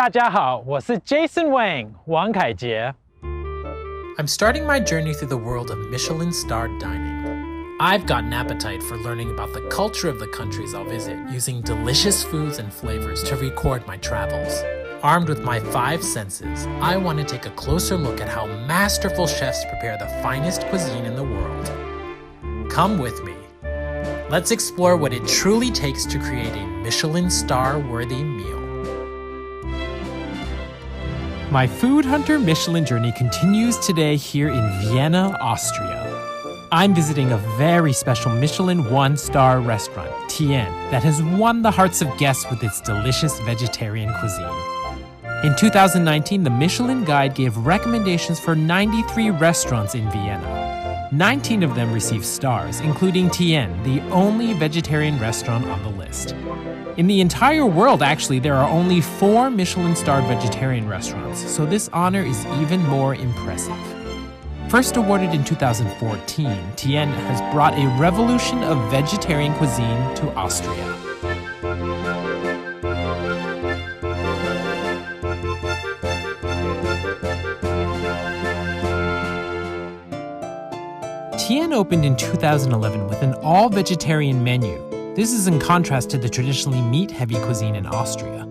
大家好，我是 Jason Wang 王凯杰。I'm starting my journey through the world of Michelin-starred dining. I've got an appetite for learning about the culture of the countries I'll visit, using delicious foods and flavors to record my travels. Armed with my 5 senses, I want to take a closer look at how masterful chefs prepare the finest cuisine in the world. Come with me. Let's explore what it truly takes to create a Michelin star-worthy meal. My Food Hunter Michelin journey continues today here in Vienna, Austria. I'm visiting a very special Michelin 1-star restaurant, Tien, that has won the hearts of guests with its delicious vegetarian cuisine. In 2019, the Michelin Guide gave recommendations for 93 restaurants in Vienna. 19 of them received stars, including Tien, the only vegetarian restaurant on the list. In the entire world, actually, there are only 4 Michelin-starred vegetarian restaurants, so this honor is even more impressive. First awarded in 2014, Tien has brought a revolution of vegetarian cuisine to Austria. Tien opened in 2011 with an all-vegetarian menu. This is in contrast to the traditionally meat-heavy cuisine in Austria.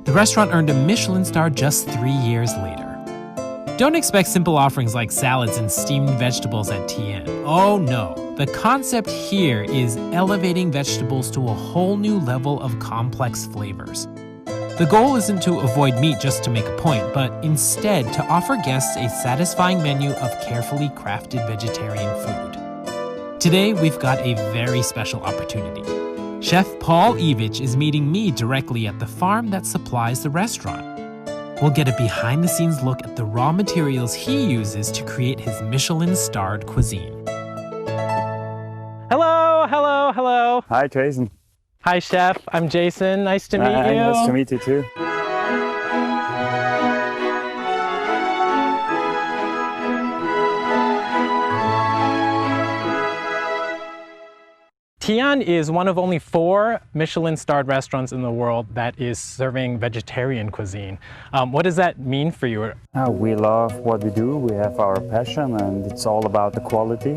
The restaurant earned a Michelin star just 3 years later. Don't expect simple offerings like salads and steamed vegetables at Tien. Oh no, the concept here is elevating vegetables to a whole new level of complex flavors. The goal isn't to avoid meat just to make a point, but instead to offer guests a satisfying menu of carefully crafted vegetarian food. Today, we've got a very special opportunity. Chef Paul Ivić is meeting me directly at the farm that supplies the restaurant. We'll get a behind-the-scenes look at the raw materials he uses to create his Michelin-starred cuisine. Hello, hello, hello. Hi, Jason. Hi, Chef. I'm Jason. Nice to meet you. Nice to meet you, too. Tien is one of only 4 Michelin-starred restaurants in the world that is serving vegetarian cuisine. What does that mean for you? We love what we do. We have our passion, and it's all about the quality,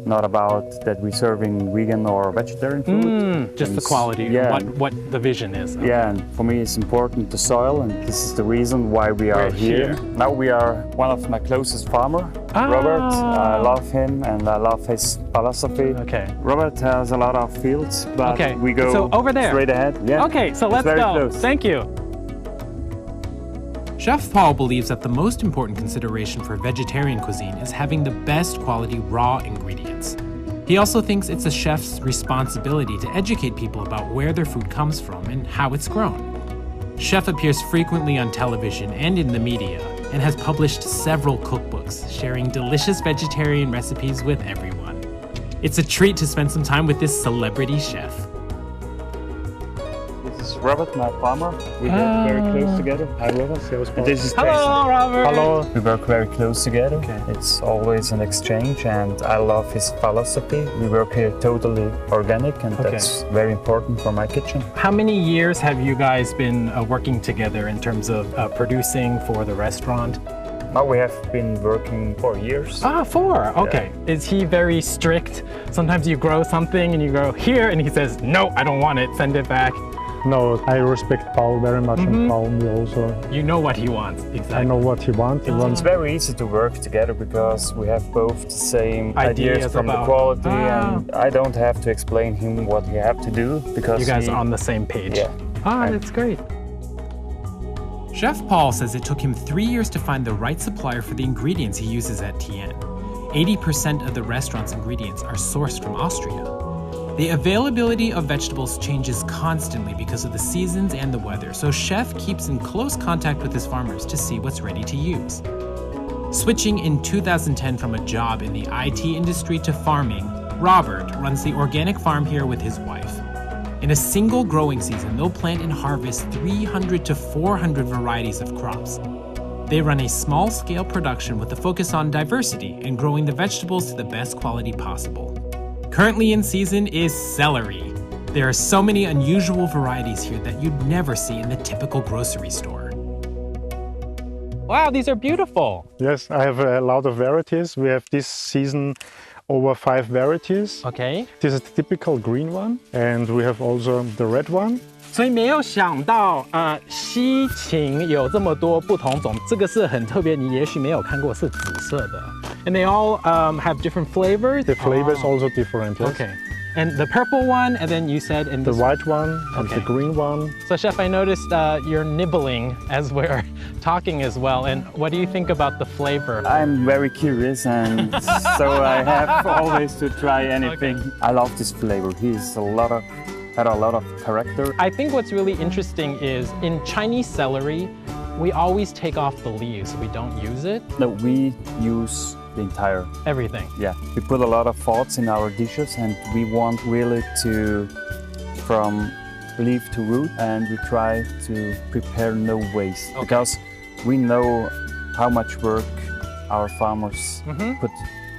not about that we're serving vegan or vegetarian food. Just the quality, yeah. What the vision is. Okay. Yeah, and for me it's important the soil, and this is the reason why we are here. Now we are one of my closest farmer, Robert. I love him and I love his philosophy. Okay. Robert has a lot of fields, but we go so over there. Straight ahead. Yeah. Okay, so let's go. Close. Thank you. Chef Paul believes that the most important consideration for vegetarian cuisine is having the best quality raw ingredients. He also thinks it's a chef's responsibility to educate people about where their food comes from and how it's grown. Chef appears frequently on television and in the media and has published several cookbooks, sharing delicious vegetarian recipes with everyone. It's a treat to spend some time with this celebrity chef. This is Robert, my farmer. We work very close together. Hi, Robert. And this is Hello, Robert. Hello. We work very close together. Okay. It's always an exchange, and I love his philosophy. We work here totally organic, and that's very important for my kitchen. How many years have you guys been working together in terms of producing for the restaurant? Now we have been working for years. 4. Okay. Yeah. Is he very strict? Sometimes you grow something and you go here, and he says, no, I don't want it, send it back. No, I respect Paul very much, and Paul me also. You know what he wants, exactly. I know what he wants. It's very easy to work together because we have both the same ideas from the quality, and I don't have to explain him what he have to do because you guys are on the same page. Yeah. That's great. Chef Paul says it took him 3 years to find the right supplier for the ingredients he uses at Tien. 80% of the restaurant's ingredients are sourced from Austria. The availability of vegetables changes constantly because of the seasons and the weather, so Chef keeps in close contact with his farmers to see what's ready to use. Switching in 2010 from a job in the IT industry to farming, Robert runs the organic farm here with his wife. In a single growing season, they'll plant and harvest 300 to 400 varieties of crops. They run a small-scale production with a focus on diversity and growing the vegetables to the best quality possible. Currently in season is celery. There are so many unusual varieties here that you'd never see in the typical grocery store. Wow, these are beautiful. Yes, I have a lot of varieties. We have this season over 5 varieties. Okay. This is the typical green one, and we have also the red one. 所以没有想到，西芹有这么多不同种，这个是很特别，你也许没有看过，是紫色的。And they all have different flavors. The flavor is also different. Yes? Okay. And the purple one, and then you said in the white one and the green one. So, Chef, I noticed you're nibbling as we're talking as well. And what do you think about the flavor? I'm very curious, and so I have always to try anything. Okay. I love this flavor. Had a lot of character. I think what's really interesting is in Chinese celery, we always take off the leaves. We don't use it. No, we use the entire everything. Yeah, we put a lot of thoughts in our dishes, and we want really to from leaf to root, and we try to prepare no waste, because we know how much work our farmers put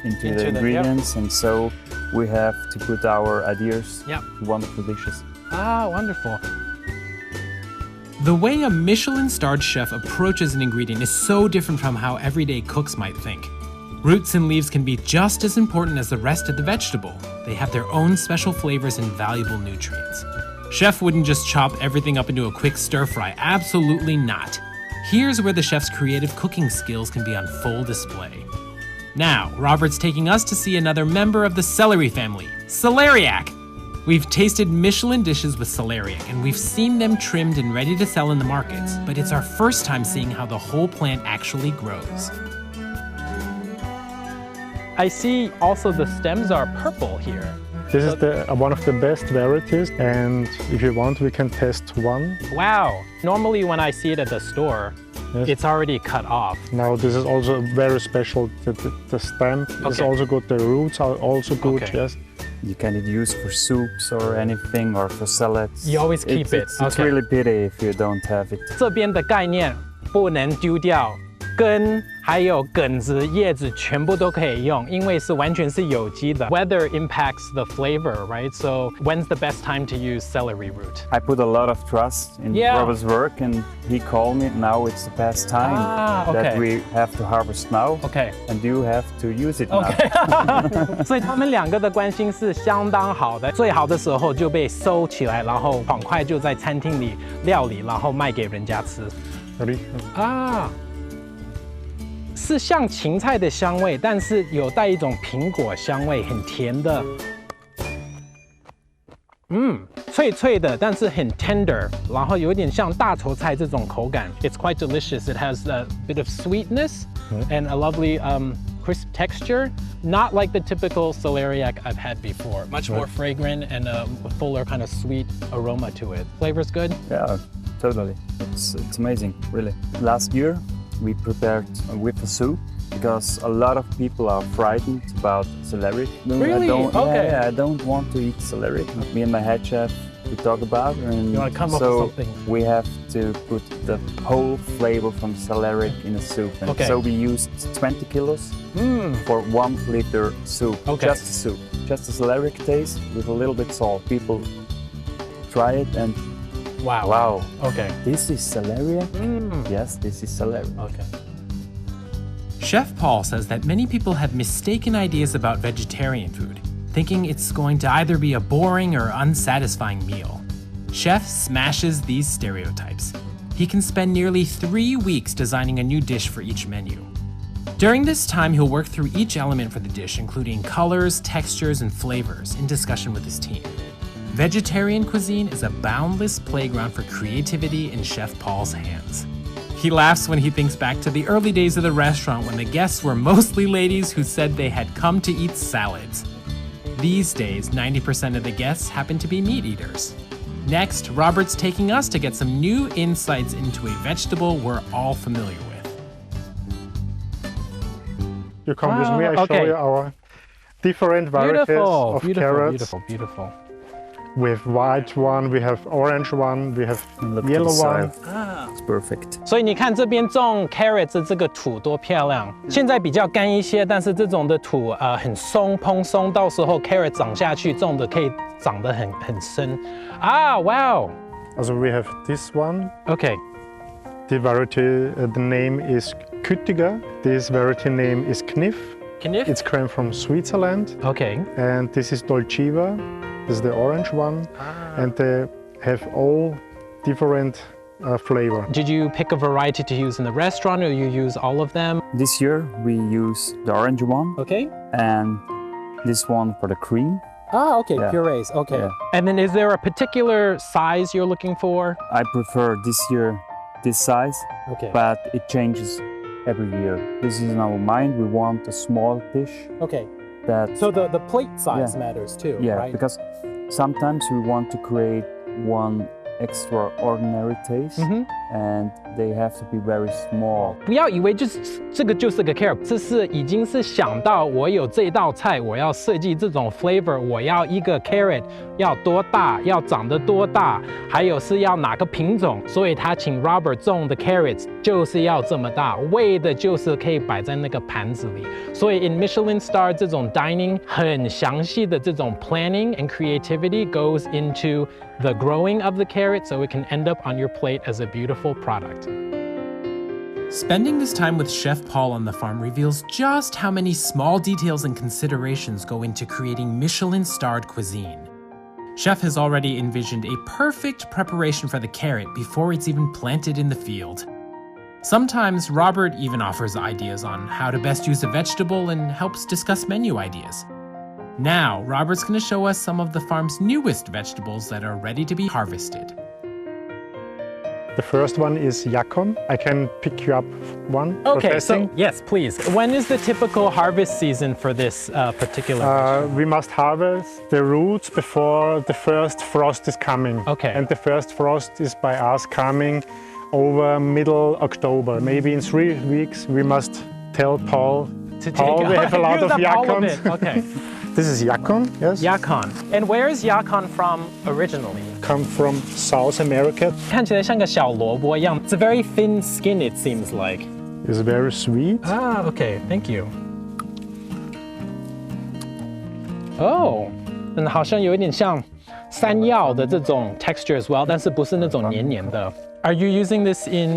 into the ingredients, and so we have to put our ideas to wonderful dishes. Ah, wonderful. The way a Michelin-starred chef approaches an ingredient is so different from how everyday cooks might think. Roots and leaves can be just as important as the rest of the vegetable. They have their own special flavors and valuable nutrients. Chef wouldn't just chop everything up into a quick stir-fry. Absolutely not. Here's where the chef's creative cooking skills can be on full display. Now, Robert's taking us to see another member of the celery family, celeriac. We've tasted Michelin dishes with celeriac, and we've seen them trimmed and ready to sell in the markets, but it's our first time seeing how the whole plant actually grows. I see also the stems are purple here. This is one of the best varieties, and if you want, we can test one. Wow. Normally when I see it at the store, it's already cut off. Now this is also very special. The stem is also good. The roots are also good. Yes. You can use for soups or anything, or for salads. You always keep it. It's really pity if you don't have it. 这边的概念不能丢掉，根还有梗子、叶子全部都可以用，因为是完全是有机的。Weather impacts the flavor, right? So when's the best time to use celery root? I put a lot of trust in Robert's work, and he called me. Now it's the best time that we have to harvest now. Okay. And you have to use it now. Okay. 所以他们两个的关系是相当好的，最好的时候就被收起来，然后很快就在餐厅里料理，然后卖给人家吃。啊。是像芹菜的香味，但是有带一种苹果香味，很甜的。脆脆的，但是很 tender， 然后有点像大头菜这种口感。It's quite delicious. It has a bit of sweetness and a lovely crisp texture. Not like the typical celeriac I've had before. Much more fragrant and a fuller kind of sweet aroma to it. Flavor's good? Yeah, totally. It's amazing, really. Last year, we prepared with a soup, because a lot of people are frightened about celery. Really? I don't want to eat celery. Me and my head chef, we talk about it, and you want to come up with something. We have to put the whole flavor from celery in a soup. And so we used 20 kilos for 1 liter soup. Just a soup, just a celery taste with a little bit salt. People try it and wow. Okay. This is celery? Yes, this is celery. Okay. Chef Paul says that many people have mistaken ideas about vegetarian food, thinking it's going to either be a boring or unsatisfying meal. Chef smashes these stereotypes. He can spend nearly 3 weeks designing a new dish for each menu. During this time, he'll work through each element for the dish, including colors, textures, and flavors, in discussion with his team. Vegetarian cuisine is a boundless playground for creativity in Chef Paul's hands. He laughs when he thinks back to the early days of the restaurant when the guests were mostly ladies who said they had come to eat salads. These days, 90% of the guests happen to be meat eaters. Next, Robert's taking us to get some new insights into a vegetable we're all familiar with. You come with me, I show you our different varieties of carrots. Beautiful. We have white one, we have orange one, we have yellow one. It's perfect. 所以你看这边种 carrots 的这个土多漂亮。现在比较干一些，但是这种的土很松蓬松，到时候 carrot 长下去，种的可以长得很深。Ah, wow. Also we have this one. Okay. The variety, the name is Kütiger. This variety name is Kniff. Kniff? It's came from Switzerland. Okay. And this is Dolciva. This is the orange one. And they have all different flavor. Did you pick a variety to use in the restaurant, or you use all of them? This year we use the orange one. Okay. And this one for the cream. Ah, okay, Yeah. purees, okay. Yeah. And then is there a particular size you're looking for? I prefer this year this size, Okay. but it changes every year. This is in our mind. We want a small dish Okay. that, So the plate size Yeah. matters too, yeah, right? because sometimes we want to create one extraordinary taste, and they have to be very small. 不要以为这个就是个 carrot， 这是已经是想到我有这道菜，我要设计这种 flavor， 我要一个 carrot 要多大，要长得多大，还有是要哪个品种，所以他请 Robert 种的 carrots 就是要这么大，为的就是可以摆在那个盘子里。所以 in Michelin star 这种 dining 很详细的这种 planning and creativity goes into the growing of the carrot, so it can end up on your plate as a beautiful product. Spending this time with Chef Paul on the farm reveals just how many small details and considerations go into creating Michelin-starred cuisine. Chef has already envisioned a perfect preparation for the carrot before it's even planted in the field. Sometimes Robert even offers ideas on how to best use a vegetable and helps discuss menu ideas. Now, Robert's going to show us some of the farm's newest vegetables that are ready to be harvested. The first one is yacon. I can pick you up one. Okay, processing. so yes, please. When is the typical harvest season for this particular vegetable? We must harvest the roots before the first frost is coming. Okay. And the first frost is by us coming over middle October. Maybe in 3 weeks we must tell Paul, To Paul, we have a lot of use up all of yacons. it. Okay. This is yacon, yes. Yacon. And where is yacon from originally? Come from South America. 看起来像个小萝卜一样. It's a very thin skin, it seems like. It's very sweet. Ah, okay. Thank you. Oh, 好像有一点像山药的这种 texture as well, 但是不是那种黏黏的. Are you using this in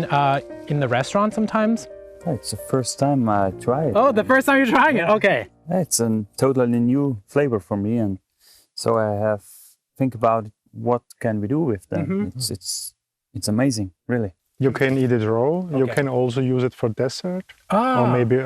the restaurant sometimes? It's the first time I try it. Oh, the first time you're trying it. Okay. It's a totally new flavor for me, and so I have think about what can we do with them. It's amazing, really. You can eat it raw. You Okay. can also use it for dessert, Ah. or maybe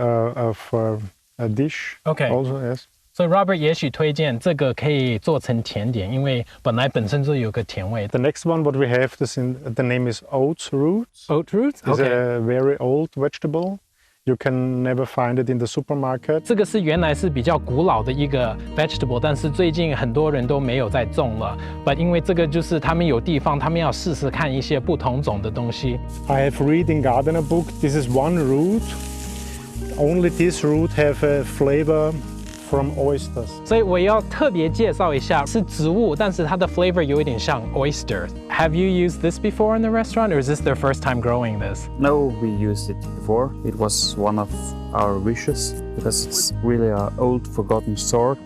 for a dish. Okay. Also, yes. 所以 Robert 也许推荐这个可以做成甜点，因为本身就有个甜味。 The next one, what we have, the name is oat roots. Oat roots? It's Okay. a very old vegetable. You can never find it in the supermarket. 这个是原来是比较古老的一个 vegetable， 但是最近很多人都没有在种了。But 因为这个就是他们有地方，他们要试试看一些不同种的东西。 I have read in gardener book, this is one root. Only this root have a flavor from oysters. 所以我要特别介绍一下，是植物，但是它的 flavor 有一点像 oyster. Have you used this before in the restaurant, or is this their first time growing this? No, we used it before. It was one of our wishes because it's really an old, forgotten sort.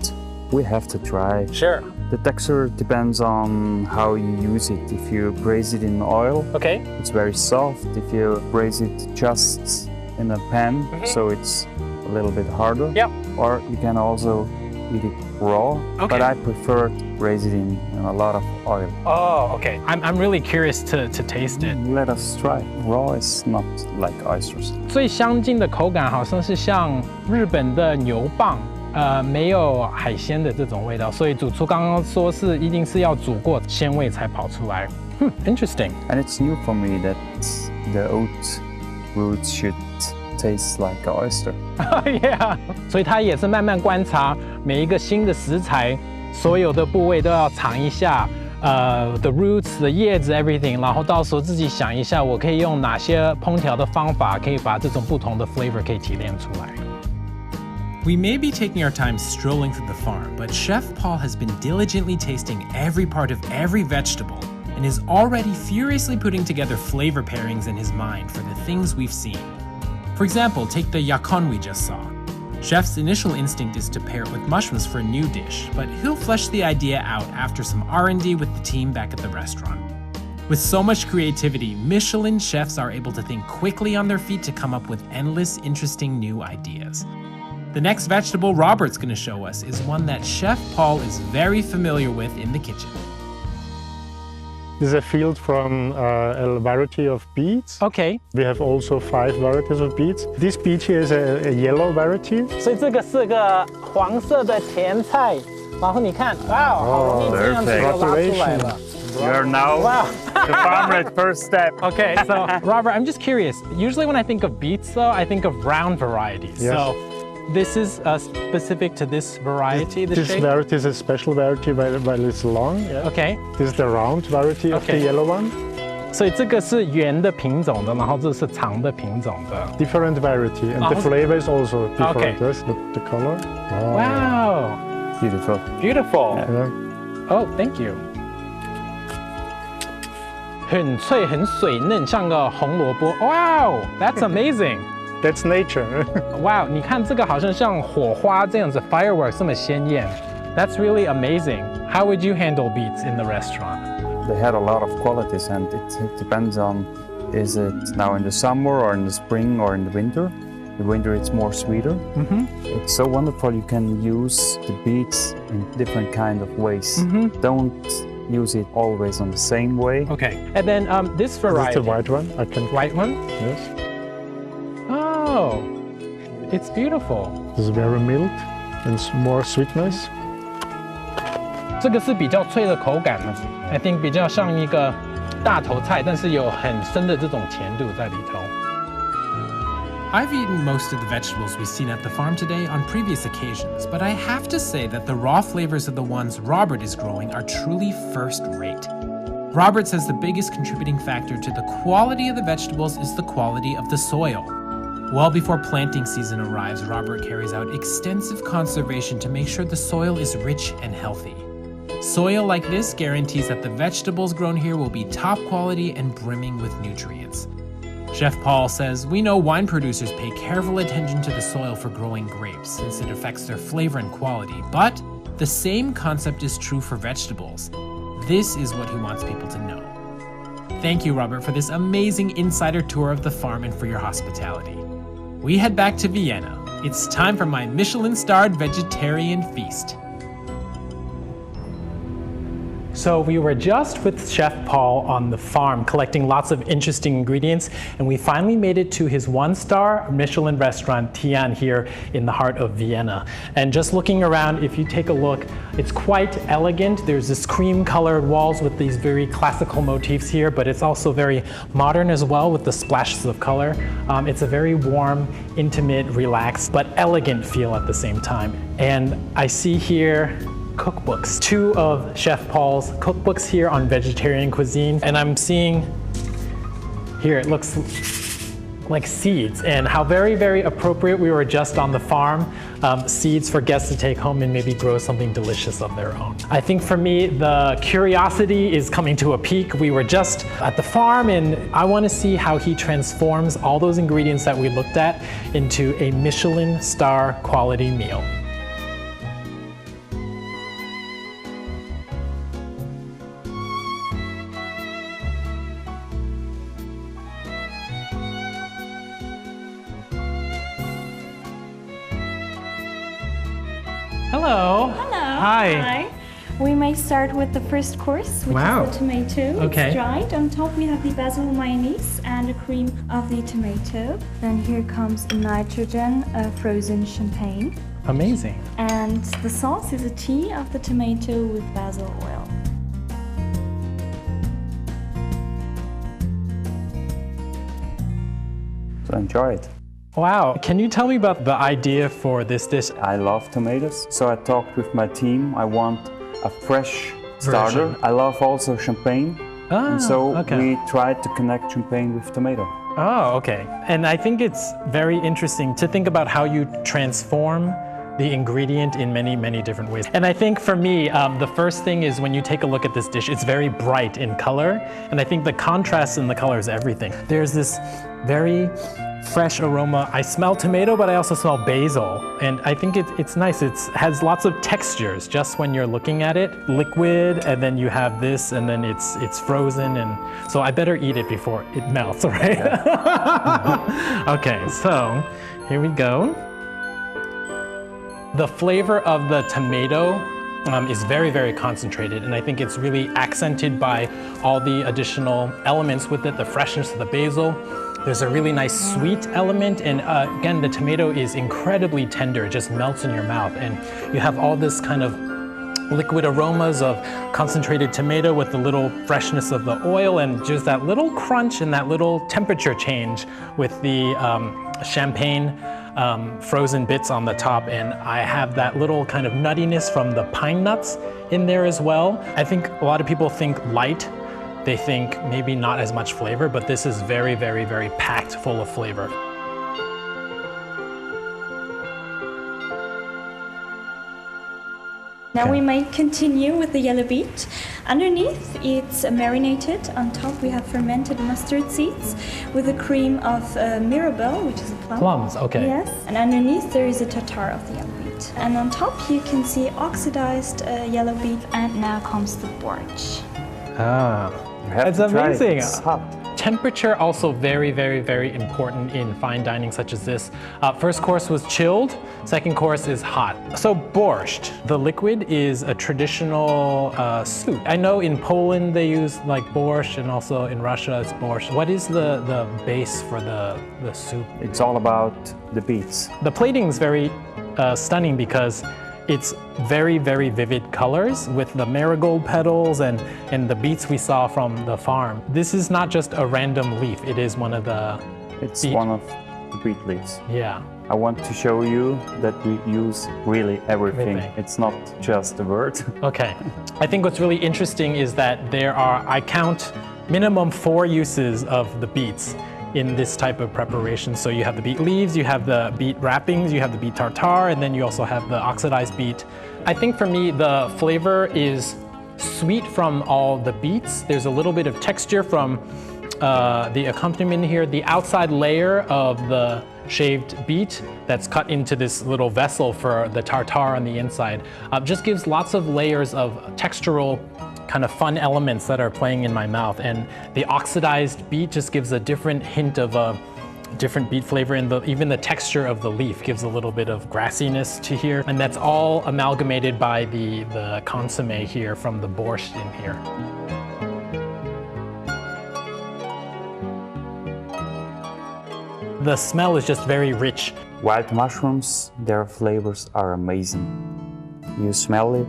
We have to try. Sure. The texture depends on how you use it. If you braise it in oil, Okay. it's very soft. If you braise it just in a pan, so it's a little bit harder. Yep. Or you can also eat it raw, Okay. but I prefer to braise it in a lot of oil. Oh, okay. I'm really curious to taste it. Let us try. Raw is not like oysters. 最相近的口感好像是像日本的牛蒡，没有海鲜的这种味道，所以主厨刚刚说是一定是要煮过鲜味才跑出来。Interesting. And it's new for me that the oat roots should taste like an oyster. Yeah. 所以他也是慢慢观察每一个新的食材，所有的部位都要尝一下。The roots, the 叶子 everything， 然后到时候自己想一下，我可以用哪些烹调的方法，可以把这种不同的 flavor 可以提炼出来。We may be taking our time strolling through the farm, but Chef Paul has been diligently tasting every part of every vegetable and is already furiously putting together flavor pairings in his mind for the things we've seen. For example, take the yacon we just saw. Chef's initial instinct is to pair it with mushrooms for a new dish, but he'll flesh the idea out after some R&D with the team back at the restaurant. With so much creativity, Michelin chefs are able to think quickly on their feet to come up with endless, interesting new ideas. The next vegetable Robert's going to show us is one that Chef Paul is very familiar with in the kitchen. This is a field from a variety of beets. Okay. We have also 5 varieties of beets. This beet here is a yellow variety. 所以这个是个黄色的甜菜，然后你看，哇，好容易这样子就拉出来了。You are now the farmer at first step. Okay, so Robert, I'm just curious. Usually when I think of beets, though, I think of round varieties. Yes. So this is specific to this variety, the This shape? variety is a special variety while it's long. Yeah. Okay. This is the round variety of the yellow one. 所以这个是圆的品种的，然后这是长的品种的。Different variety, and the flavor is also different. Okay. Yes, look the color. Oh. Wow. Beautiful. Beautiful. Yeah. Oh, thank you. 很脆很水嫩，像个红萝卜。Wow, that's amazing. That's nature. Wow, 你看这个好像像火花这样子 fireworks 这么鲜艳。That's really amazing. How would you handle beets in the restaurant? They had a lot of qualities, and it depends on, is it now in the summer or in the spring or in the winter? The winter it's more sweeter. It's so wonderful. You can use the beets in different kind of ways. Don't use it always on the same way. Okay. And then this This variety. is the white one. I can. White one? Yes. Oh, it's beautiful. This is very mild and more sweetness. 这个是比较脆的口感呢 I think 比较像一个大头菜，但是有很深的这种甜度在里头。I've eaten most of the vegetables we've seen at the farm today on previous occasions, but I have to say that the raw flavors of the ones Robert is growing are truly first rate. Robert says the biggest contributing factor to the quality of the vegetables is the quality of the soil. Well before planting season arrives, Robert carries out extensive conservation to make sure the soil is rich and healthy. Soil like this guarantees that the vegetables grown here will be top quality and brimming with nutrients. Chef Paul says, we know wine producers pay careful attention to the soil for growing grapes since it affects their flavor and quality, but the same concept is true for vegetables. This is what he wants people to know. Thank you, Robert, for this amazing insider tour of the farm and for your hospitality. We head back to Vienna. It's time for my Michelin-starred vegetarian feast. So we were just with Chef Paul on the farm collecting lots of interesting ingredients, and we finally made it to his 1-star Michelin restaurant, Tian, here in the heart of Vienna. And just looking around, if you take a look, it's quite elegant. There's this cream-colored walls with these very classical motifs here, but it's also very modern as well with the splashes of color. It's a very warm, intimate, relaxed, but elegant feel at the same time. And I see here cookbooks, 2 of Chef Paul's cookbooks here on vegetarian cuisine. And I'm seeing here, it looks like seeds, and how very, very appropriate. We were just on the farm, seeds for guests to take home and maybe grow something delicious of their own. I think for me, the curiosity is coming to a peak. We were just at the farm, and I want to see how he transforms all those ingredients that we looked at into a Michelin star quality meal. Hello. Hello. Hi. We may start with the first course, which Wow. is the tomato. Okay. It's dried. On top we have the basil mayonnaise and the cream of the tomato. Then here comes the nitrogen frozen champagne. Amazing. And the sauce is a tea of the tomato with basil oil. So enjoy it. Wow. Can you tell me about the idea for this dish? I love tomatoes, so I talked with my team. I want a fresh starter. Version. I love also champagne, Ah, and so okay. we tried to connect champagne with tomato. Oh, okay. And I think it's very interesting to think about how you transform the ingredient in many, many different ways. And I think for me, the first thing is when you take a look at this dish, it's very bright in color. And I think the contrast in the color is everything. There's this very fresh aroma. I smell tomato, but I also smell basil. And I think it's nice. It has lots of textures just when you're looking at it. Liquid, and then you have this, and then it's frozen. And so I better eat it before it melts, right? Yeah. Okay, so here we go. The flavor of the tomato is very, very concentrated, and I think it's really accented by all the additional elements with it, the freshness of the basil. There's a really nice sweet element, and again, the tomato is incredibly tender. It just melts in your mouth, and you have all this kind of liquid aromas of concentrated tomato with the little freshness of the oil, and just that little crunch and that little temperature change with the champagne frozen bits on the top, and I have that little kind of nuttiness from the pine nuts in there as well. I think a lot of people think light. They think maybe not as much flavor, but this is very, very, very packed full of flavor. Now we might continue with the yellow beet. Underneath it's marinated. On top we have fermented mustard seeds with a cream of mirabelle, which is a plum. Plums, okay. Yes. And underneath there is a tartare of the yellow beet. And on top you can see oxidized yellow beet. And now comes the borscht. Ah, it's amazing. It's hot. Temperature also very, very, very important in fine dining such as this. First course was chilled, second course is hot. So borscht, the liquid is a traditional soup. I know in Poland they use like borscht, and also in Russia it's borscht. What is the base for the soup? It's all about the beets. The plating is very stunning because it's very, very vivid colors with the marigold petals and the beets we saw from the farm. This is not just a random leaf, it is one of the It's beet. one of the beet leaves. Yeah. I want to show you that we use really everything. Everything. It's not just a word. Okay. I think what's really interesting is that I count minimum 4 uses of the beets in this type of preparation. So you have the beet leaves, you have the beet wrappings, you have the beet tartare, and then you also have the oxidized beet. I think for me, the flavor is sweet from all the beets. There's a little bit of texture from the accompaniment here. The outside layer of the shaved beet that's cut into this little vessel for the tartare on the inside just gives lots of layers of textural kind of fun elements that are playing in my mouth, and the oxidized beet just gives a different hint of a different beet flavor, and even the texture of the leaf gives a little bit of grassiness to here, and that's all amalgamated by the consommé here from the borscht in here. The smell is just very rich. Wild mushrooms, their flavors are amazing. You smell it,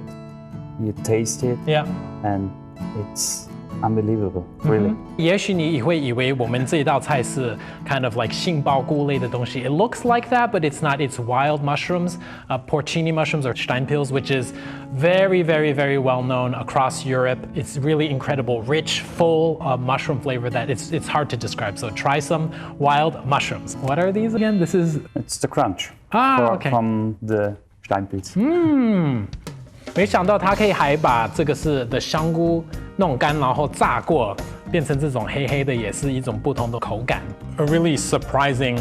you taste it, Yeah. and it's unbelievable, really. 也许你会以为我们这一道菜是 kind of like 杏鲍菇类的东西. It looks like that, but it's not. It's wild mushrooms, porcini mushrooms or Steinpils, which is very, very, very well known across Europe. It's really incredible, rich, full mushroom flavor that it's hard to describe. So try some wild mushrooms. What are these again? This is It's the crunch okay. from the Steinpils. 没想到它可以还把这个是的香菇弄干，然后炸过，变成这种黑黑的，也是一种不同的口感。A really surprising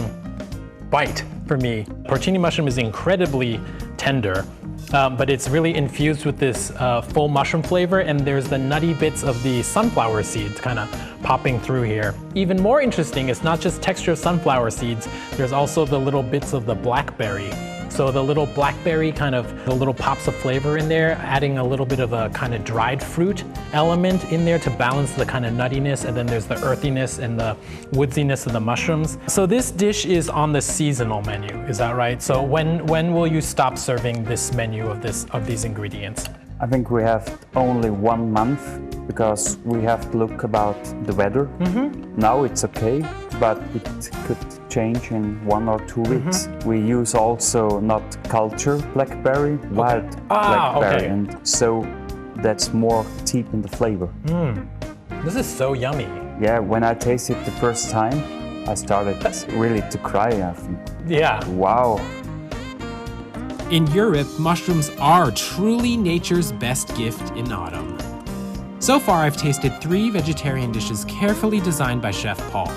bite for me. Porcini mushroom is incredibly tender, but it's really infused with this full mushroom flavor, and there's the nutty bits of the sunflower seeds kind of popping through here. Even more interesting, it's not just texture of sunflower seeds, there's also the little bits of the blackberry. So the little blackberry the little pops of flavor in there, adding a little bit of a kind of dried fruit element in there to balance the kind of nuttiness, and then there's the earthiness and the woodsiness of the mushrooms. So this dish is on the seasonal menu, is that right? So when will you stop serving this menu of these ingredients? I think we have only 1 month because we have to look about the weather. Now it's okay, but it could change in 1 or 2 weeks. We use also not cultured blackberry, wild blackberry, okay. and so that's more deep in the flavor. This is so yummy. Yeah, when I tasted it the first time, I started really to cry. I think, Yeah. wow. In Europe, mushrooms are truly nature's best gift in autumn. So far, I've tasted 3 vegetarian dishes carefully designed by Chef Paul.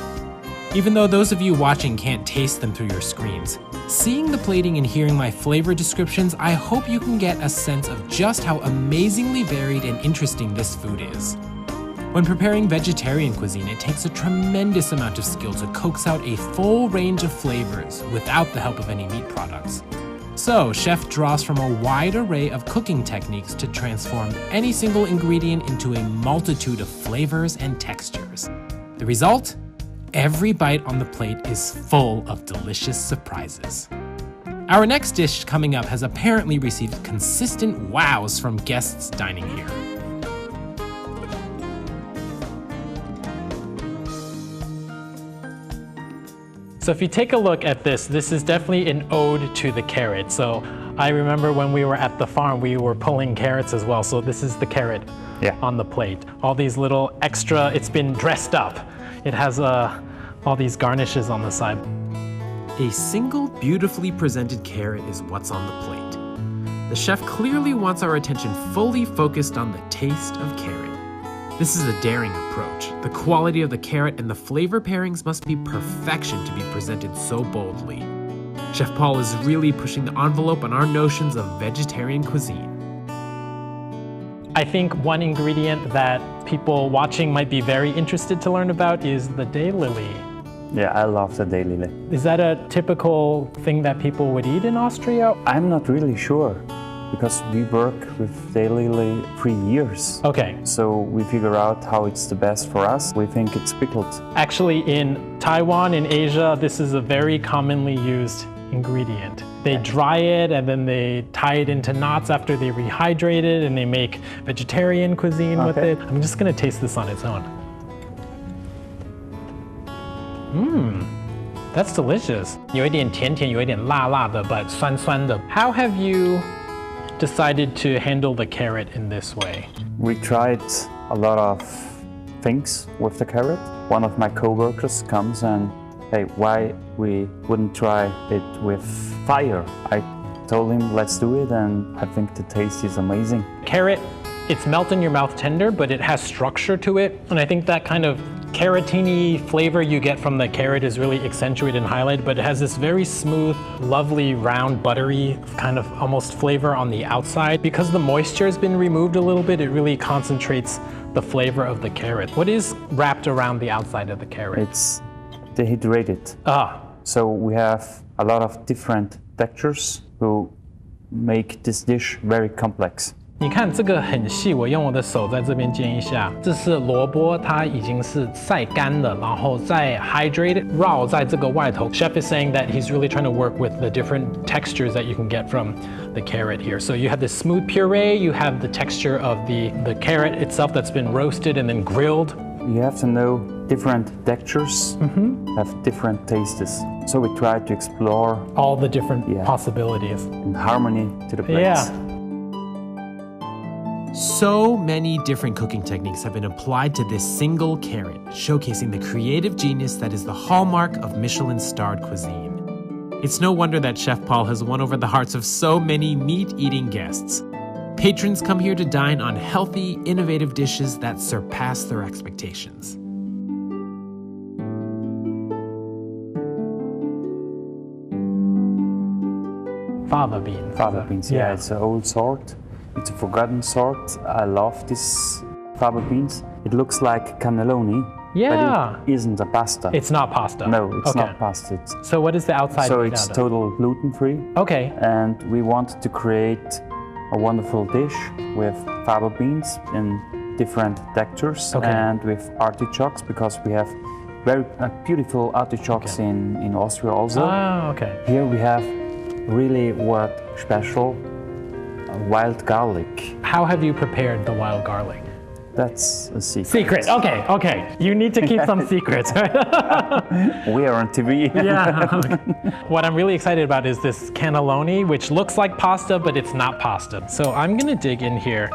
Even though those of you watching can't taste them through your screens, seeing the plating and hearing my flavor descriptions, I hope you can get a sense of just how amazingly varied and interesting this food is. When preparing vegetarian cuisine, it takes a tremendous amount of skill to coax out a full range of flavors without the help of any meat products. So, chef draws from a wide array of cooking techniques to transform any single ingredient into a multitude of flavors and textures. The result? Every bite on the plate is full of delicious surprises. Our next dish coming up has apparently received consistent wows from guests dining here. So if you take a look at this, this is definitely an ode to the carrot. So I remember when we were at the farm, we were pulling carrots as well. So this is the carrot on the plate. All these little extra, it's been dressed up. It has all these garnishes on the side. A single beautifully presented carrot is what's on the plate. The chef clearly wants our attention fully focused on the taste of carrot. This is a daring approach. The quality of the carrot and the flavor pairings must be perfection to be presented so boldly. Chef Paul is really pushing the envelope on our notions of vegetarian cuisine. I think one ingredient that people watching might be very interested to learn about is the daylily. Yeah, I love the daylily. Is that a typical thing that people would eat in Austria? I'm not really sure because we work with daylily 3 years. Okay. So we figure out how it's the best for us. We think it's pickled. Actually, in Taiwan, in Asia, this is a very commonly used ingredient. They dry it and then they tie it into knots after they rehydrate it and they make vegetarian cuisine with it. I'm just gonna taste this on its own. That's delicious. 有一点甜甜，有一点辣辣的 but 酸酸的. How have you decided to handle the carrot in this way? We tried a lot of things with the carrot. One of my co-workers comes and, hey, why we wouldn't try it with fire? I told him, let's do it, and I think the taste is amazing. Carrot, it's melt in your mouth tender, but it has structure to it. And I think that kind of carrotini flavor you get from the carrot is really accentuated and highlighted, but it has this very smooth, lovely, round, buttery kind of almost flavor on the outside. Because the moisture has been removed a little bit, it really concentrates the flavor of the carrot. What is wrapped around the outside of the carrot? It's dehydrated. So we have a lot of different textures who make this dish very complex. 你看这个很细，我用我的手在这边煎一下。这是萝卜，它已经是晒干了，然后再 hydrated 绕在这个外头。Chef is saying that he's really trying to work with the different textures that you can get from the carrot here. So you have this smooth puree, you have the texture of the carrot itself that's been roasted and then grilled. You have to know different textures have different tastes. So we try to explore all the different possibilities in harmony to the plates. So many different cooking techniques have been applied to this single carrot, showcasing the creative genius that is the hallmark of Michelin-starred cuisine. It's no wonder that Chef Paul has won over the hearts of so many meat-eating guests. Patrons come here to dine on healthy, innovative dishes that surpass their expectations. Fava bean. Fava beans, yeah, it's an old sort. It's a forgotten sort. I love these fava beans. It looks like cannelloni, but it isn't a pasta. It's not pasta. No, it's not pasta. So what is the outside? So it's total gluten-free. Okay. And we wanted to create a wonderful dish with fava beans in different textures and with artichokes because we have very beautiful artichokes in Austria also. Here we have really special wild garlic. How have you prepared the wild garlic? That's a secret. Secret, okay. You need to keep some secrets. We are on TV. What I'm really excited about is this cannelloni, which looks like pasta, but it's not pasta. So I'm gonna dig in here.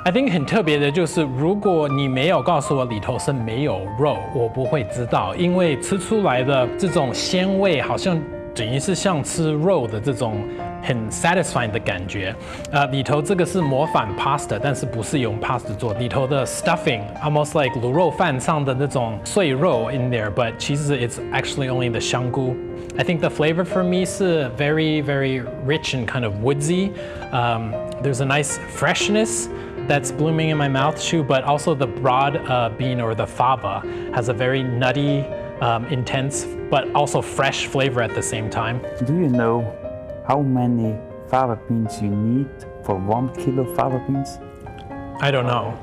I think 很特别的就是，如果你没有告诉我里头是没有肉，我不会知道，因为吃出来的这种鲜味好像等于是像吃肉的这种很 satisfying 的感觉。里头这个是模仿 pasta， 但是不是用 pasta 做，里头的 stuffing almost like 卤肉饭上的那种碎肉 in there， but 其实 it's actually only the 香菇。I think the flavor for me 是 very rich and kind of woodsy. There's a nice freshness that's blooming in my mouth too, but also the broad bean or the fava has a very nutty, intense, but also fresh flavor at the same time. Do you know how many fava beans you need for 1 kilo fava beans? I don't know.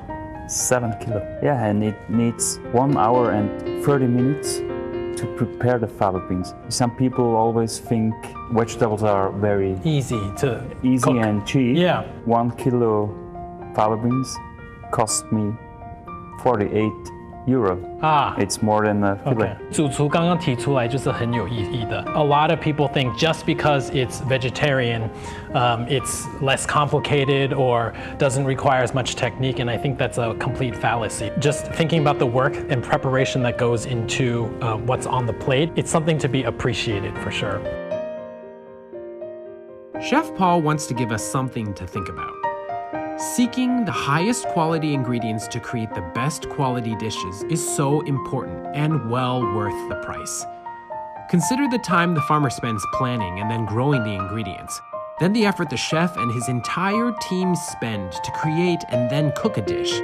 7 kilo. Yeah, and it needs 1 hour and 30 minutes to prepare the fava beans. Some people always think vegetables are very Easy to easy cook. and cheap. Yeah. 1 kilo fava beans cost me 48 euro. It's more than a fillet. Okay. 主厨刚刚提出来就是很有意义的。A lot of people think just because it's vegetarian, it's less complicated or doesn't require as much technique, and I think that's a complete fallacy. Just thinking about the work and preparation that goes into what's on the plate, it's something to be appreciated for sure. Chef Paul wants to give us something to think about. Seeking the highest quality ingredients to create the best quality dishes is so important and well worth the price. Consider the time the farmer spends planning and then growing the ingredients, then the effort the chef and his entire team spend to create and then cook a dish.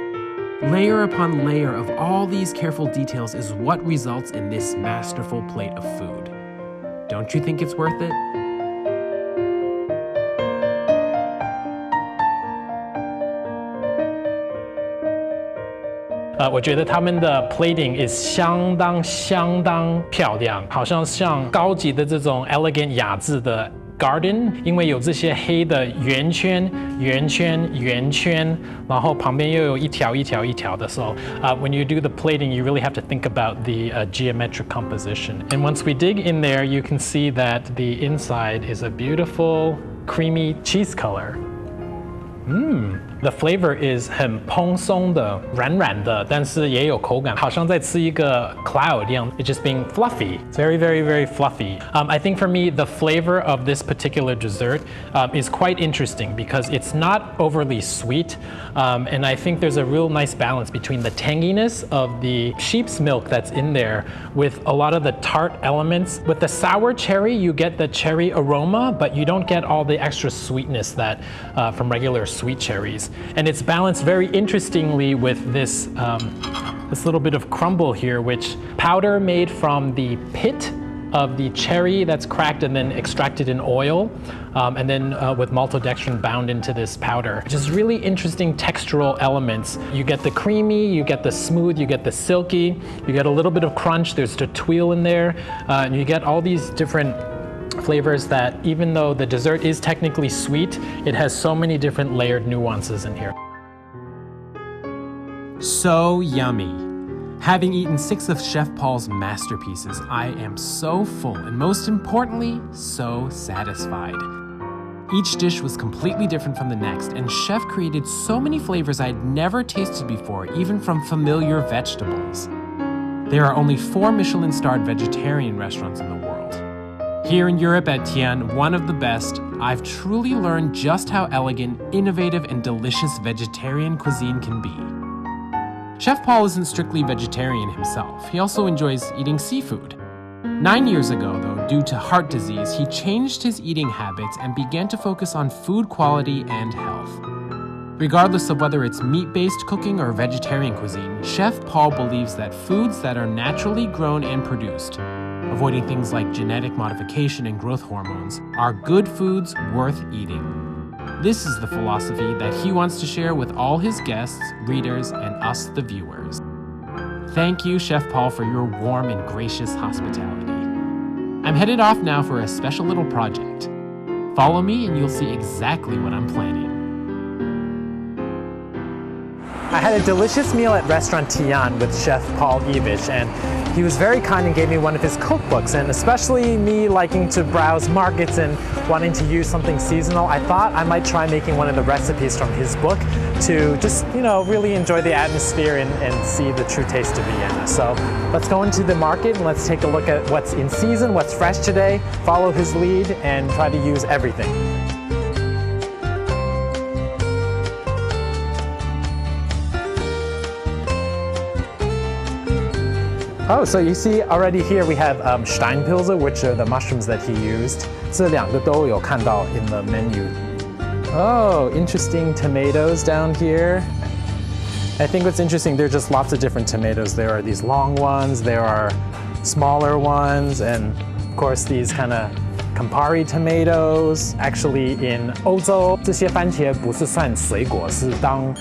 Layer upon layer of all these careful details is what results in this masterful plate of food. Don't you think it's worth it? 我觉得他们的 plating is 相当漂亮，好像高级的这种 elegant 雅致的 garden， 因为有这些黑的圆圈，然后旁边又有一条的。So when you do the plating, you really have to think about the geometric composition. And once we dig in there, you can see that the inside is a beautiful creamy cheese color. The flavor is 很蓬松的、软的，但是也有口感，好像在吃一个 cloud 一样。It's just being fluffy. It's very fluffy. I think for me, the flavor of this particular dessert is quite interesting because it's not overly sweet, and I think there's a real nice balance between the tanginess of the sheep's milk that's in there with a lot of the tart elements. With the sour cherry, you get the cherry aroma, but you don't get all the extra sweetness that from regular sweet cherries. And it's balanced very interestingly with this little bit of crumble here, which powder made from the pit of the cherry that's cracked and then extracted in oil, and then with maltodextrin bound into this powder. Just really interesting textural elements. You get the creamy, you get the smooth, you get the silky, you get a little bit of crunch, there's the tuile in there, and you get all these different flavors that even though the dessert is technically sweet, it has so many different layered nuances in here. So yummy. Having eaten 6 of Chef Paul's masterpieces, I am so full and most importantly, so satisfied. Each dish was completely different from the next, and Chef created so many flavors I'd never tasted before, even from familiar vegetables. There are only 4 Michelin-starred vegetarian restaurants in the world. Here in Europe at Tian, one of the best, I've truly learned just how elegant, innovative, and delicious vegetarian cuisine can be. Chef Paul isn't strictly vegetarian himself. He also enjoys eating seafood. 9 years ago, though, due to heart disease, he changed his eating habits and began to focus on food quality and health. Regardless of whether it's meat-based cooking or vegetarian cuisine, Chef Paul believes that foods that are naturally grown and produced, avoiding things like genetic modification and growth hormones, are good foods worth eating. This is the philosophy that he wants to share with all his guests, readers, and us, the viewers. Thank you, Chef Paul, for your warm and gracious hospitality. I'm headed off now for a special little project. Follow me and you'll see exactly what I'm planning. I had a delicious meal at restaurant Tian with Chef Paul Ivić, and he was very kind and gave me one of his cookbooks, and especially me liking to browse markets and wanting to use something seasonal, I thought I might try making one of the recipes from his book. to just, really enjoy the atmosphere and see the true taste of Vienna. So let's go into the market and let's take a look at what's in season, what's fresh today, follow his lead, and try to use everything. Oh, so you see already here we have Steinpilze, which are the mushrooms that he used. 这两个都有看到 in the menu. Oh, interesting tomatoes down here. I think what's interesting, there are just lots of different tomatoes. There are these long ones, there are smaller ones, and of course these kind of Campari tomatoes. Actually, in 欧洲，这些番茄不是算水果，是当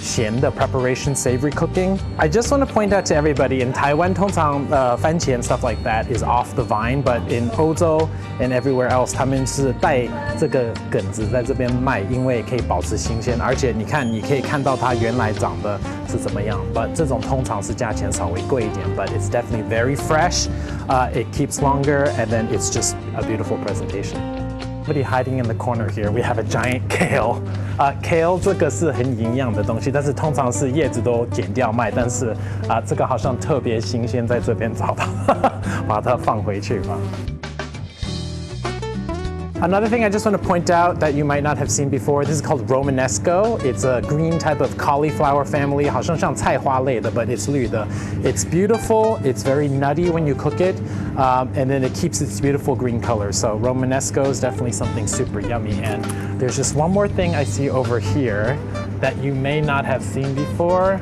咸的 preparation, savory cooking. I just want to point out to everybody, in Taiwan, 通常番茄 and stuff like that is off the vine, but in 欧洲 and everywhere else, 他们是带这个梗子在这边卖，因为可以保持新鲜，而且你可以看到它原来长的是怎么样。But 这种通常是价钱稍微贵一点 ，but it's definitely very fresh. It keeps longer, and then it's just a beautiful presentation. Somebody hiding in the corner here. We have a giant kale. Kale 这个是很营养的东西，但是通常是叶子都剪掉卖，但是这个好像特别新鲜，在这边找到，把它放回去吧。Another thing I just want to point out that you might not have seen before, this is called Romanesco. It's a green type of cauliflower family, 好像像菜花类的, but it's 绿的. It's beautiful, it's very nutty when you cook it, and then it keeps its beautiful green color. So Romanesco is definitely something super yummy. And there's just one more thing I see over here that you may not have seen before.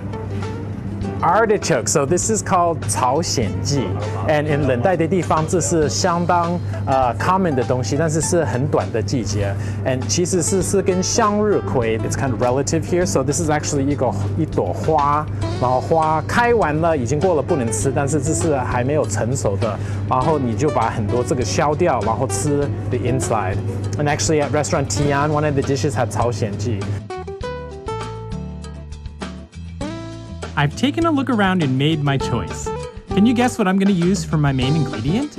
Artichoke. So this is called 朝鲜蓟 and in 冷带的地方这是相当common 的东西，但是是很短的季节 and 其实是跟向日葵 it's kind of relative here. So this is actually 一朵花，然后花开完了已经过了不能吃，但是这是还没有成熟的，然后你就把很多这个削掉，然后吃 the inside. And actually at restaurant Tian, one of the dishes had 朝鲜蓟. I've taken a look around and made my choice. Can you guess what I'm going to use for my main ingredient?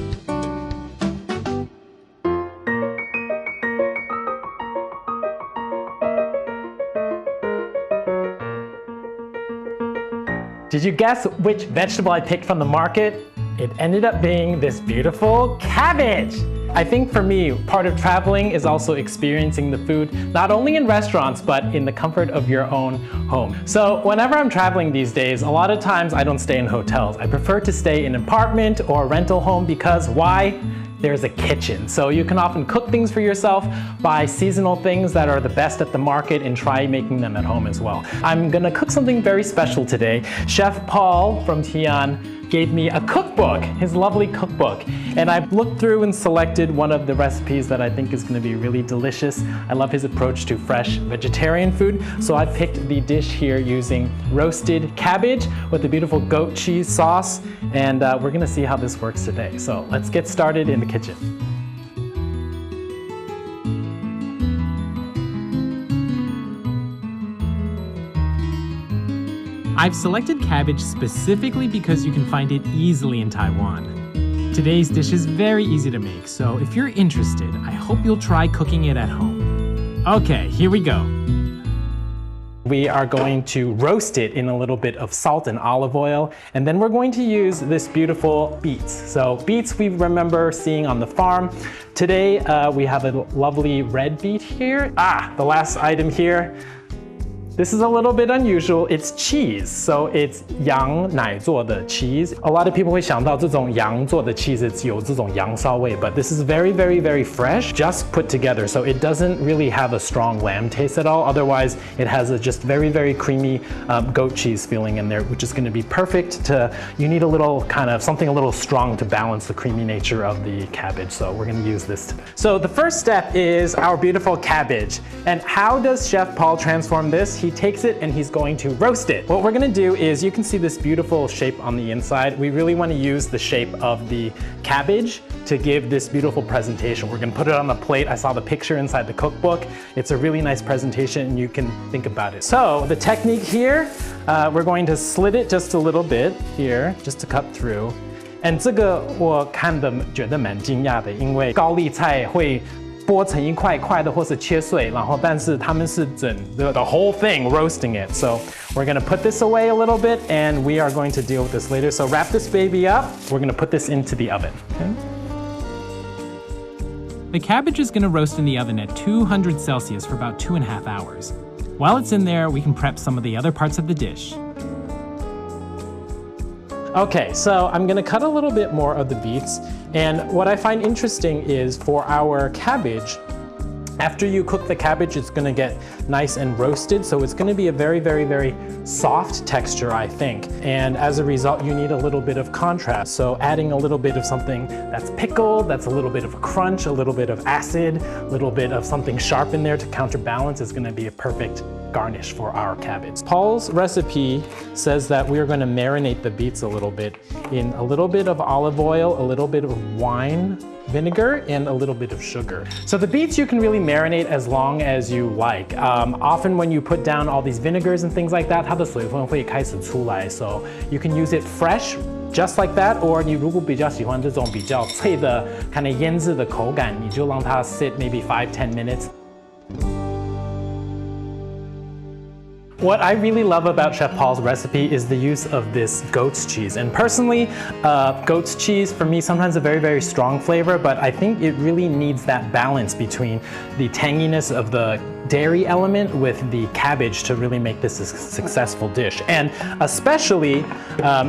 Did you guess which vegetable I picked from the market? It ended up being this beautiful cabbage. I think for me, part of traveling is also experiencing the food, not only in restaurants, but in the comfort of your own home. So whenever I'm traveling these days, a lot of times I don't stay in hotels. I prefer to stay in an apartment or a rental home because why? There's a kitchen. So you can often cook things for yourself, buy seasonal things that are the best at the market and try making them at home as well. I'm gonna cook something very special today. Chef Paul from Tian gave me a cookbook, his lovely cookbook. And I've looked through and selected one of the recipes that I think is gonna be really delicious. I love his approach to fresh vegetarian food. So I picked the dish here using roasted cabbage with a beautiful goat cheese sauce. And we're gonna see how this works today. So let's get started in the kitchen. I've selected cabbage specifically because you can find it easily in Taiwan. Today's dish is very easy to make, so if you're interested, I hope you'll try cooking it at home. Okay, here we go. We are going to roast it in a little bit of salt and olive oil, and then we're going to use this beautiful beets. So beets we remember seeing on the farm. Today we have a lovely red beet here. The last item here. This is a little bit unusual. It's cheese. So it's 羊奶做的 cheese. A lot of people 会想到这种羊做的 cheese, it's 有这种羊骚味, but this is very, very, very fresh, just put together. So it doesn't really have a strong lamb taste at all. Otherwise, it has a just very, very creamy goat cheese feeling in there, which is going to be perfect you need a little kind of something a little strong to balance the creamy nature of the cabbage. So we're going to use this today. So the first step is our beautiful cabbage. And how does Chef Paul transform this? He takes it and he's going to roast it. What we're gonna do is, you can see this beautiful shape on the inside. We really wanna use the shape of the cabbage to give this beautiful presentation. We're gonna put it on the plate. I saw the picture inside the cookbook. It's a really nice presentation and you can think about it. So the technique here, we're going to slit it just a little bit here, just to cut through. And 这个我看的觉得蛮惊讶的，因为高丽菜会剥成一块一块的，或是切碎，然后但是他们是the whole thing roasting it. So we're gonna put this away a little bit, and we are going to deal with this later. So wrap this baby up. We're gonna put this into the oven. Okay? The cabbage is going to roast in the oven at 200 Celsius for about 2.5 hours. While it's in there, we can prep some of the other parts of the dish. Okay, so I'm gonna cut a little bit more of the beets, and what I find interesting is for our cabbage, after you cook the cabbage, it's gonna get nice and roasted, so it's gonna be a very, very, very soft texture, I think. And as a result, you need a little bit of contrast. So adding a little bit of something that's pickled, that's a little bit of a crunch, a little bit of acid, a little bit of something sharp in there to counterbalance is gonna be a perfect garnish for our cabbage. Paul's recipe says that we are going to marinate the beets a little bit in a little bit of olive oil, a little bit of wine vinegar, and a little bit of sugar. So the beets you can really marinate as long as you like. Often when you put down all these vinegars and things like that, 它的水分会开始出来, so you can use it fresh just like that, or 你如果比较喜欢这种比较脆的 kind of 腌制的口感, 你就让它 sit maybe 5-10 minutes. What I really love about Chef Paul's recipe is the use of this goat's cheese. And personally, goat's cheese for me sometimes a very, very strong flavor, but I think it really needs that balance between the tanginess of the dairy element with the cabbage to really make this a successful dish. And especially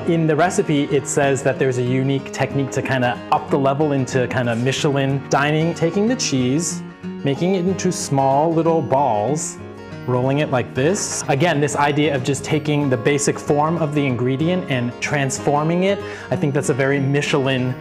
in the recipe, it says that there's a unique technique to kind of up the level into kind of Michelin dining, taking the cheese, making it into small little balls, rolling it like this. Again, this idea of just taking the basic form of the ingredient and transforming it, I think that's a very Michelin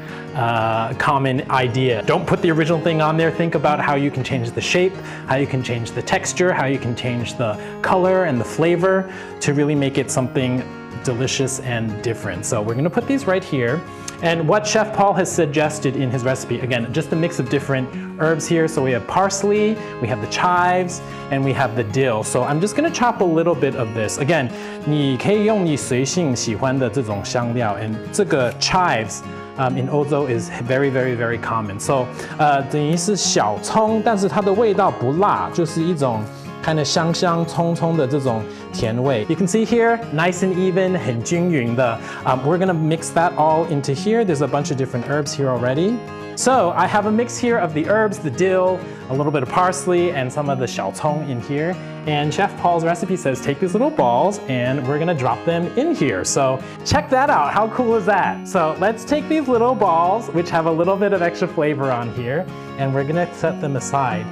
common idea. Don't put the original thing on there. Think about how you can change the shape, how you can change the texture, how you can change the color and the flavor to really make it something delicious and different. So we're gonna put these right here. And what Chef Paul has suggested in his recipe, again, just a mix of different herbs here. So we have parsley, we have the chives, and we have the dill. So I'm just gonna chop a little bit of this. Again, 你可以用你随性喜欢的这种香料, and 这个 chives in 欧洲 is very, very, very common. So 等于是小葱, 但是它的味道不辣, 就是一种 kind of 香香葱葱的这种甜味. You can see here, nice and even, 很均匀的. We're gonna mix that all into here. There's a bunch of different herbs here already. So I have a mix here of the herbs, the dill, a little bit of parsley, and some of the 小葱 in here. And Chef Paul's recipe says take these little balls and we're gonna drop them in here. So check that out, how cool is that? So let's take these little balls, which have a little bit of extra flavor on here, and we're gonna set them aside.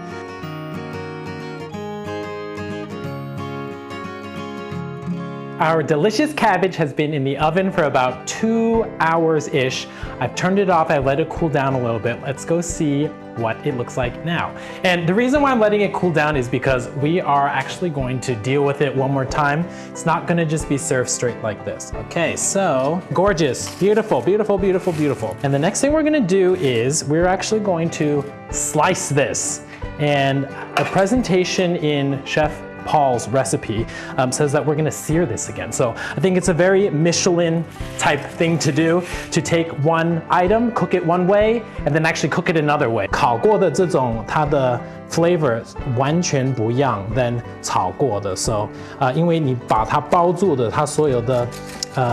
Our delicious cabbage has been in the oven for about 2 hours-ish. I've turned it off, I've let it cool down a little bit. Let's go see what it looks like now. And the reason why I'm letting it cool down is because we are actually going to deal with it one more time. It's not gonna just be served straight like this. Okay, so gorgeous, beautiful, beautiful, beautiful, beautiful. And the next thing we're gonna do is we're actually going to slice this. And a presentation in Chef Paul's recipe says that we're gonna sear this again. So I think it's a very Michelin type thing to do, to take one item, cook it one way, and then actually cook it another way. 烤过的这种它的 flavor 完全不一样 than 炒过的. So 因为你把它包住的，它所有的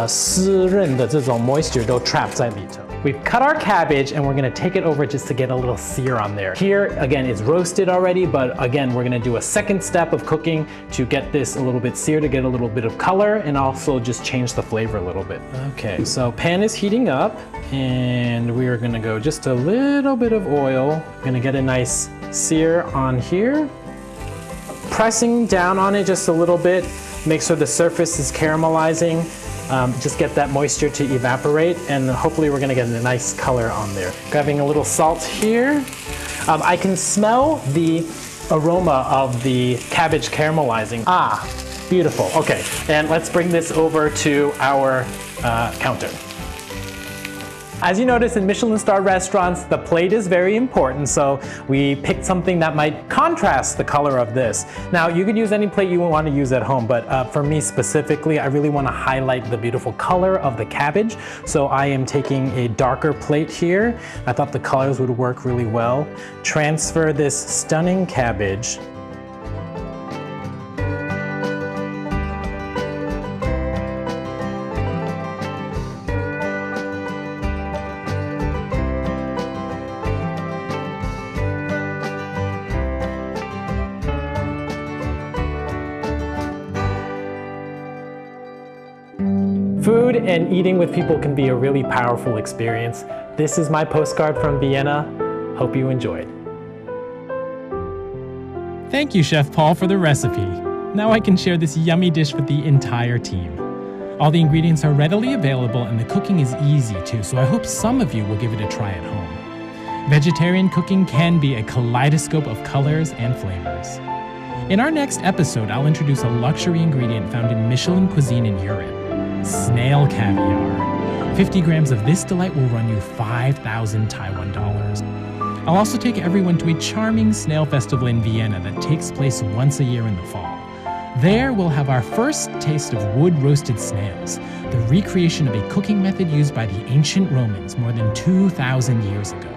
湿润的这种 moisture 都 trap 在里头. We've cut our cabbage and we're gonna take it over just to get a little sear on there. Here, again, it's roasted already, but again, we're gonna do a second step of cooking to get this a little bit seared, to get a little bit of color and also just change the flavor a little bit. Okay, so pan is heating up and we are gonna go just a little bit of oil. Gonna get a nice sear on here. Pressing down on it just a little bit, make sure the surface is caramelizing. Just get that moisture to evaporate, and hopefully we're gonna get a nice color on there. Grabbing a little salt here. I can smell the aroma of the cabbage caramelizing. Ah, beautiful. Okay, and let's bring this over to our counter. As you notice in Michelin star restaurants, the plate is very important, so we picked something that might contrast the color of this. Now, you could use any plate you want to use at home, but for me specifically, I really want to highlight the beautiful color of the cabbage. So I am taking a darker plate here. I thought the colors would work really well. Transfer this stunning cabbage. Food and eating with people can be a really powerful experience. This is my postcard from Vienna. Hope you enjoyed. Thank you, Chef Paul, for the recipe. Now I can share this yummy dish with the entire team. All the ingredients are readily available and the cooking is easy too, so I hope some of you will give it a try at home. Vegetarian cooking can be a kaleidoscope of colors and flavors. In our next episode, I'll introduce a luxury ingredient found in Michelin cuisine in Europe. Snail caviar. 50 grams of this delight will run you 5,000 Taiwan dollars. I'll also take everyone to a charming snail festival in Vienna that takes place once a year in the fall. There we'll have our first taste of wood-roasted snails, the recreation of a cooking method used by the ancient Romans more than 2,000 years ago.